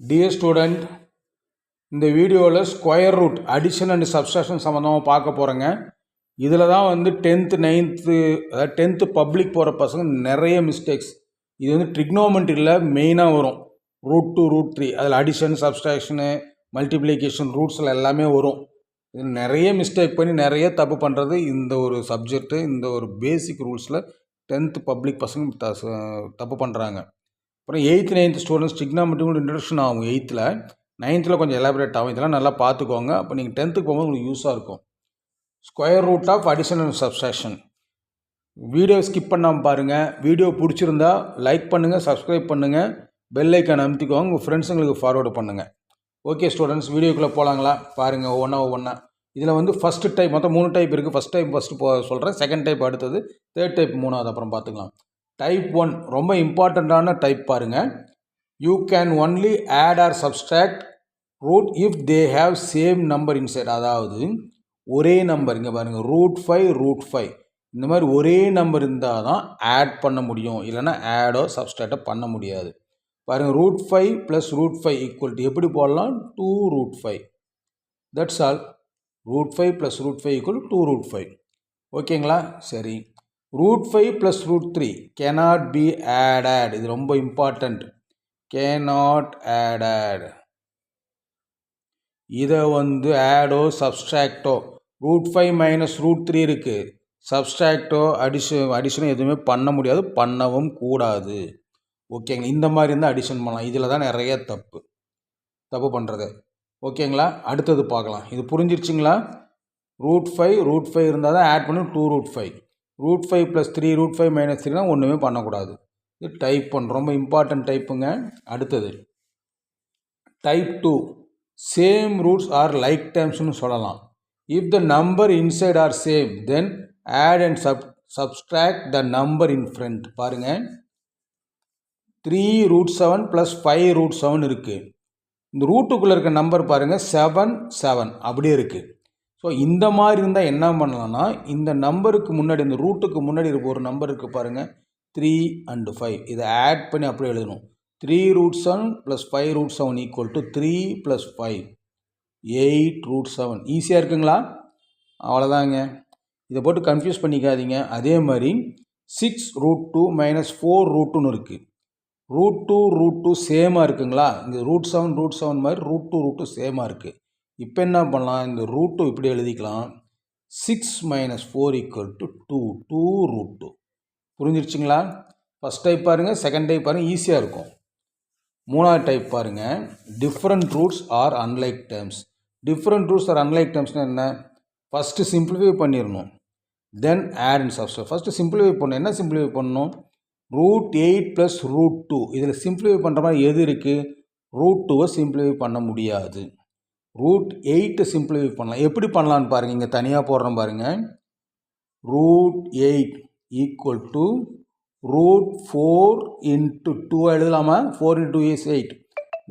Dear student, இந்த வீடியோவில் square root addition and subtraction சம்மந்தமாக பார்க்க போகிறேங்க. இதில் தான் வந்து 10th 9th அதாவது 10th பப்ளிக் போகிற பசங்க நிறைய மிஸ்டேக்ஸ். இது வந்து ட்ரிக்னோமெண்ட்ரியில் மெயினாக வரும். ரூட் 2 ரூட் 3 அதில் அடிஷன் சப்ஸ்ட்ராக்ஷனு மல்டிப்ளிகேஷன் ரூட்ஸில் எல்லாமே வரும். இது நிறைய மிஸ்டேக் பண்ணி நிறைய தப்பு பண்ணுறது இந்த ஒரு சப்ஜெக்ட்டு, இந்த ஒரு பேசிக் ரூல்ஸில் 10th பப்ளிக் பசங்க தப்பு பண்ணுறாங்க. அப்புறம் 8th 9th ஸ்டூடெண்ட்ஸ் ட்ரிக்னாமெட்ரி கூட இன்ட்ரடக்ஷன் ஆகும் 8th 9th கொஞ்சம் எலாபரேட் ஆகும். இதெல்லாம் நல்லா பார்த்துக்கோங்க. அப்போ நீங்கள் 10th போகும்போது உங்களுக்கு யூஸாக இருக்கும். Square root of addition and subtraction. Video skip பண்ணாமல் பாருங்கள். வீடியோ பிடிச்சிருந்தா லைக் பண்ணுங்கள், சப்ஸ்கிரைப் பண்ணுங்கள், பெல் ஐக்கான் அமுத்திக்கோங்க, உங்கள் ஃப்ரெண்ட்ஸுங்களுக்கு ஃபார்வர்டு பண்ணுங்கள். ஓகே ஸ்டூடெண்ட்ஸ், வீடியோக்குள்ளே போகலாங்களா? பாருங்கள் ஒவ்வொன்றா. இதில் வந்து ஃபஸ்ட்டு டைப் மொத்தம் 3 டைப் இருக்குது. ஃபஸ்ட்டு சொல்கிறேன், செகண்ட் டைப் அடுத்தது, தேர்ட் டைப் மூணாவது, அப்புறம் பார்த்துக்கலாம். டைப் 1 ரொம்ப இம்பார்ட்டண்ட்டான டைப் பாருங்கள். You can only add or subtract root if they have same number inside. அதாவது ஒரே நம்பர், இங்கே பாருங்கள், ரூட் 5 இந்த மாதிரி ஒரே நம்பர் இருந்தால் தான் ஆட் பண்ண முடியும், இல்லைனா ஆடோ சப்ஸ்ட்ராக்டோ பண்ண முடியாது. பாருங்கள், ரூட் 5 + ரூட் 5 ஈக்குவல் டு எப்படி போடலாம்? 2 root 5. That's all. Root 5 + root 5 equal 2 root 5. ஓகேங்களா? சரி. Root 5 + root 3 cannot be added. இது ரொம்ப இம்பார்ட்டண்ட். cannot added. இதை வந்து ஆடோ சப்ஸ்ட்ராக்டோ, ரூட் 5 - ரூட் 3 இருக்குது, சப்ஸ்ட்ராக்டோ அடிஷனோ எதுவுமே பண்ண முடியாது, பண்ணவும் கூடாது. ஓகேங்களா? இந்த மாதிரி இருந்தால் அடிஷன் பண்ணலாம். இதில் தான் நிறைய தப்பு பண்ணுறது. ஓகேங்களா? அடுத்தது பார்க்கலாம். இது புரிஞ்சிருச்சிங்களா? ரூட் 5 இருந்தால் தான் ஆட் பண்ணி 2 ரூட் 5. ரூட் 5 + 3 ரூட் 5 - 3 ஒன்றுமே பண்ணக்கூடாது. இது டைப் 1 ரொம்ப இம்பார்ட்டன்ட் டைப்புங்க. அடுத்தது type 2 same roots are like டேர்ம்ஸ்னு சொல்லலாம். If the number inside are same then add and subtract the number in front. பாருங்கள், 3 ரூட் 7 + 5 ரூட் 7 இருக்குது. இந்த ரூட்டுக்குள்ளே இருக்க நம்பர் பாருங்கள், 7 அப்படியே இருக்குது. ஸோ இந்த மாதிரி இருந்தால் என்ன பண்ணலாம்னா, இந்த நம்பருக்கு முன்னாடி, இந்த ரூட்டுக்கு முன்னாடி இருக்க ஒரு நம்பர் இருக்குது பாருங்கள், 3 and 5. இதை ஆட் பண்ணி அப்படியே எழுதணும். 3 root 7 + 5 root 7 equal to 3 + 5 8 root 7. ஈஸியாக இருக்குங்களா? அவ்வளோதாங்க. இதை போட்டு கன்ஃபியூஸ் பண்ணிக்காதீங்க. அதே மாதிரி 6 ரூட் 2 - 4 ரூட் 2 இருக்குது. ரூட் 2 சேமாக இருக்குங்களா? இங்கே ரூட் 7 மாதிரி ரூட் 2 சேமாக இருக்குது. இப்போ என்ன பண்ணலாம்? இந்த ரூட் 2 இப்படி எழுதிக்கலாம். 6 - 4 ஈக்குவல் டு 2 ரூட் 2. புரிஞ்சிருச்சிங்களா? ஃபஸ்ட் டைப் பாருங்கள், செகண்ட் டைப் பாருங்கள், ஈஸியாக இருக்கும். மூணாவது டைப் பாருங்கள், different roots are unlike terms. Different roots are unlike டேர்ம்ஸ்னால் என்ன? ஃபஸ்ட்டு சிம்பிளிஃபை பண்ணிடணும், then add and subtract. First simplify பண்ணணும். என்ன சிம்பிளிஃபை பண்ணணும்? Root 8 + root 2. இதில் சிம்பிளிஃபை பண்ணுற மாதிரி எது இருக்குது? ரூட் 2 சிம்பிளிஃபை பண்ண முடியாது. ரூட் 8 சிம்பிளிஃபை பண்ணலாம். எப்படி பண்ணலான்னு பாருங்கள், இங்கே தனியாக போடுறோம் பாருங்கள். ரூட் 8 ஈக்குவல் டு ரூட் 4 × 2 எழுதலாமா? 4 × 2 is 8.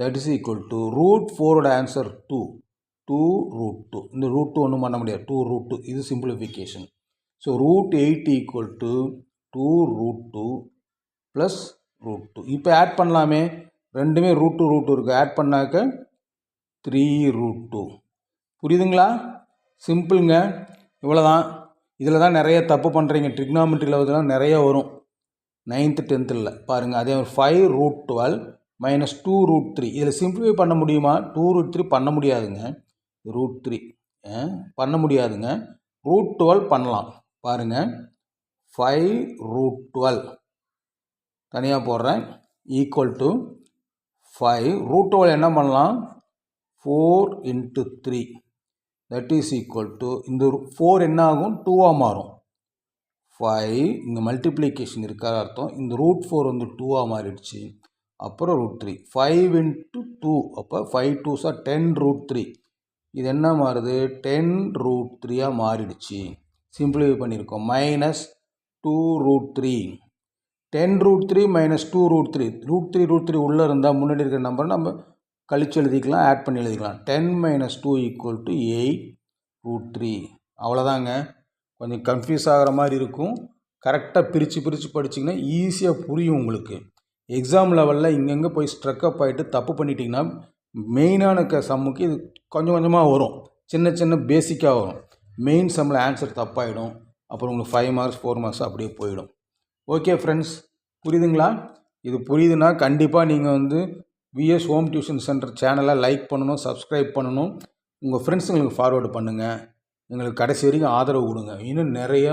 That is equal to root 4ஓட ஆன்சர் 2 ரூட் 2. இந்த ரூட் 2 ஒன்றும் பண்ண முடியாது, 2 ரூட் 2. இது simplification. So root 8 equal to 2 root 2 + root 2. இப்போ ஆட் பண்ணலாமே, ரெண்டுமே ரூட் 2 இருக்குது. ஆட் பண்ணாக்க 3 ரூட் 2. புரியுதுங்களா? சிம்பிளுங்க. இவ்வளோதான். இதில் தான் நிறைய தப்பு பண்ணுறீங்க. ட்ரிக்னாமெட்ரியில் இதெல்லாம் நிறைய வரும் 9th 10th பாருங்கள். அதே மாதிரி 5 ரூட் 12 - 2 ரூட் 3. இதில் சிம்பிளிஃபை பண்ண முடியுமா? 2 ரூட் 3 பண்ண முடியாதுங்க. ரூட் 3 பண்ண முடியாதுங்க. ரூட் 12 பண்ணலாம். பாருங்கள், 5 ரூட் 12 தனியாக போடுறேன், ஈக்குவல் டு 5 ரூட் 12 என்ன பண்ணலாம்? 4 × 3. தட் இஸ் ஈக்குவல் டு, இந்த 4 என்ன ஆகும்? 2ஆக மாறும். 5 இங்கே மல்டிப்ளிகேஷன் இருக்காத அர்த்தம். இந்த ரூட் 4 வந்து 2ஆக மாறிடுச்சு. அப்புறம் ரூட் 3 5 × 2. அப்போ 5 2s are 10 ரூட் 3. இது என்ன மாறுது? 10 ரூட் 3ஆக மாறிடுச்சு. சிம்பிளிஃபை பண்ணியிருக்கோம். -2 ரூட் 3. 10 root 3 - 2 root 3. ரூட் 3 உள்ளே இருந்தால் முன்னாடி இருக்கிற நம்பர் நம்ம கழிச்சு எழுதிக்கலாம், ஆட் பண்ணி எழுதிக்கலாம். 10 - 2 ஈக்குவல் டு 8 ரூட் 3. அவ்வளோதாங்க. கொஞ்சம் கன்ஃபியூஸ் ஆகிற மாதிரி இருக்கும். கரெக்டாக பிரித்து படிச்சிங்கன்னா ஈஸியாக புரியும் உங்களுக்கு. எக்ஸாம் லெவலில் இங்கங்கே போய் ஸ்ட்ரக்கப் ஆகிட்டு தப்பு பண்ணிட்டீங்கன்னா மெயினான சம்முக்கு இது கொஞ்சம் கொஞ்சமாக வரும், சின்ன சின்ன பேசிக்காக வரும். மெயின் சம்மில் ஆன்சர் தப்பாயிடும், அப்புறம் உங்களுக்கு 5 மார்க்ஸ் 4 மார்க்ஸ் அப்படியே போயிடும். ஓகே ஃப்ரெண்ட்ஸ், புரியுதுங்களா? இது புரியுதுன்னா கண்டிப்பாக நீங்கள் விஎஸ் ஹோம் டியூஷன் சென்டர் சேனலை லைக் பண்ணணும், சப்ஸ்கிரைப் பண்ணணும், உங்கள் ஃப்ரெண்ட்ஸுங்களுக்கு ஃபார்வேர்டு பண்ணுங்கள். எங்களுக்கு கடைசி வரைக்கும் ஆதரவு கொடுங்க. இன்னும் நிறைய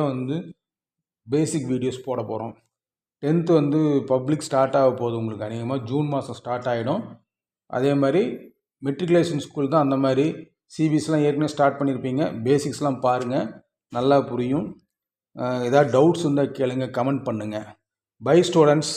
பேசிக் வீடியோஸ் போட போகிறோம். 10th பப்ளிக் ஸ்டார்ட் ஆக போகுது, உங்களுக்கு அநேகமாக ஜூன் மாதம் ஸ்டார்ட் ஆகிடும். அதே மாதிரி மெட்ரிகுலேஷன் ஸ்கூல் தான், அந்த மாதிரி சிபிஎஸ்சிலாம் ஏற்கனவே ஸ்டார்ட் பண்ணியிருப்பீங்க. பேசிக்ஸ்லாம் பாருங்கள், நல்லா புரியும். ஏதாவது டவுட்ஸ் இருந்தால் கேளுங்க, கமெண்ட் பண்ணுங்கள். Bye students.